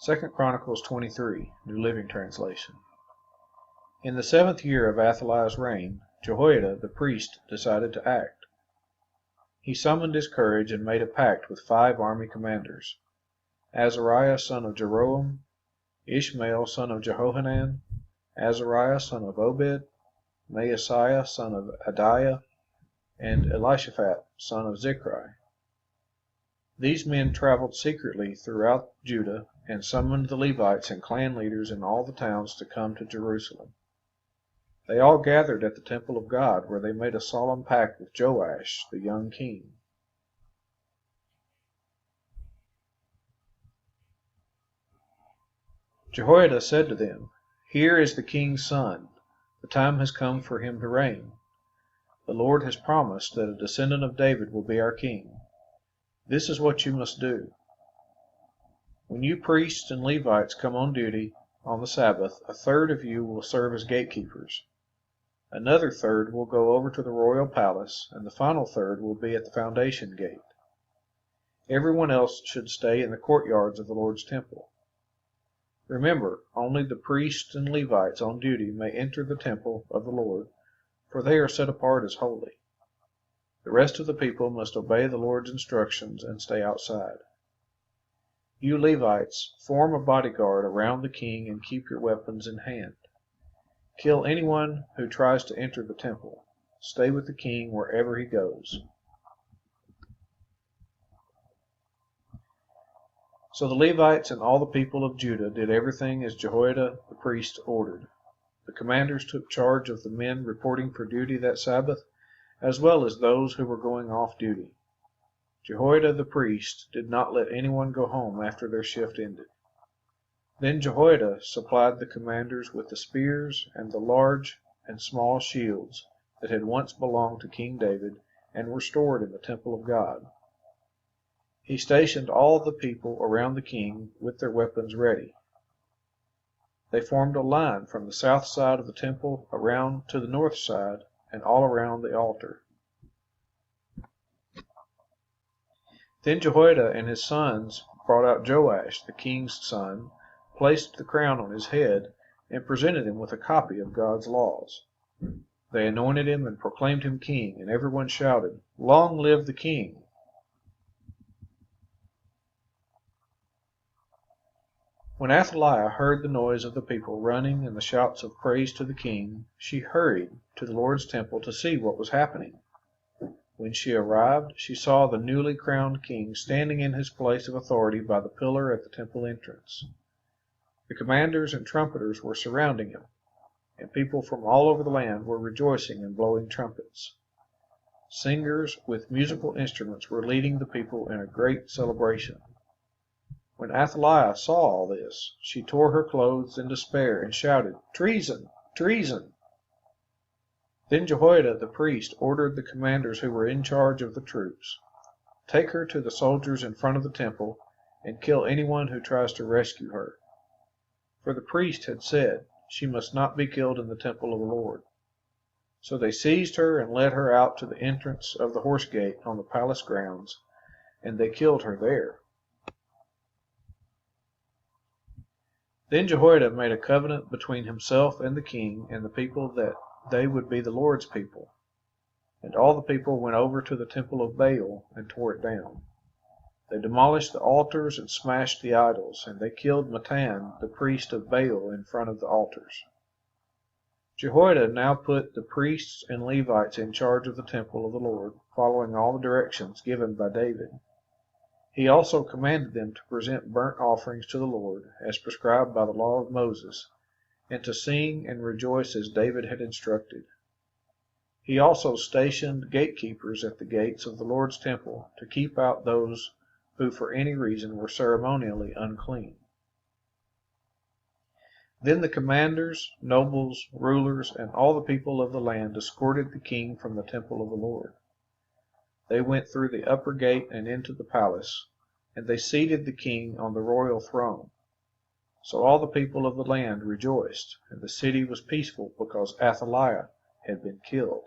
2 Chronicles 23, New Living Translation. In the 7th year of Athaliah's reign, Jehoiada the priest decided to act. He summoned his courage and made a pact with 5 army commanders: Azariah son of Jeroam, Ishmael son of Jehohanan, Azariah son of Obed, Maaseiah son of Adaiah, and Elishaphat son of Zichri. These men traveled secretly throughout Judah and summoned the Levites and clan leaders in all the towns to come to Jerusalem. They all gathered at the temple of God, where they made a solemn pact with Joash, the young king. Jehoiada said to them, "Here is the king's son. The time has come for him to reign. The Lord has promised that a descendant of David will be our king. This is what you must do. When you priests and Levites come on duty on the Sabbath, a third of you will serve as gatekeepers. Another third will go over to the royal palace, and the final third will be at the foundation gate. Everyone else should stay in the courtyards of the Lord's temple. Remember, only the priests and Levites on duty may enter the temple of the Lord, for they are set apart as holy. The rest of the people must obey the Lord's instructions and stay outside. You Levites, form a bodyguard around the king and keep your weapons in hand. Kill anyone who tries to enter the temple. Stay with the king wherever he goes." So the Levites and all the people of Judah did everything as Jehoiada the priest ordered. The commanders took charge of the men reporting for duty that Sabbath, as well as those who were going off duty. Jehoiada the priest did not let anyone go home after their shift ended. Then Jehoiada supplied the commanders with the spears and the large and small shields that had once belonged to King David and were stored in the temple of God. He stationed all the people around the king with their weapons ready. They formed a line from the south side of the temple around to the north side and all around the altar. Then Jehoiada and his sons brought out Joash, the king's son, placed the crown on his head, and presented him with a copy of God's laws. They anointed him and proclaimed him king, and everyone shouted, "Long live the king!" When Athaliah heard the noise of the people running and the shouts of praise to the king, she hurried to the Lord's temple to see what was happening. When she arrived, she saw the newly crowned king standing in his place of authority by the pillar at the temple entrance. The commanders and trumpeters were surrounding him, and people from all over the land were rejoicing and blowing trumpets. Singers with musical instruments were leading the people in a great celebration. When Athaliah saw all this, she tore her clothes in despair and shouted, "Treason! Treason!" Then Jehoiada the priest ordered the commanders who were in charge of the troops, "Take her to the soldiers in front of the temple, and kill anyone who tries to rescue her." For the priest had said, "She must not be killed in the temple of the Lord." So they seized her and led her out to the entrance of the horse gate on the palace grounds, and they killed her there. Then Jehoiada made a covenant between himself and the king and the people that they would be the Lord's people. And all the people went over to the temple of Baal and tore it down. They demolished the altars and smashed the idols, and they killed Mattan, the priest of Baal, in front of the altars. Jehoiada now put the priests and Levites in charge of the temple of the Lord, following all the directions given by David. He also commanded them to present burnt offerings to the Lord, as prescribed by the law of Moses, and to sing and rejoice as David had instructed. He also stationed gatekeepers at the gates of the Lord's temple to keep out those who for any reason were ceremonially unclean. Then the commanders, nobles, rulers, and all the people of the land escorted the king from the temple of the Lord. They went through the upper gate and into the palace, and they seated the king on the royal throne. So all the people of the land rejoiced, and the city was peaceful because Athaliah had been killed.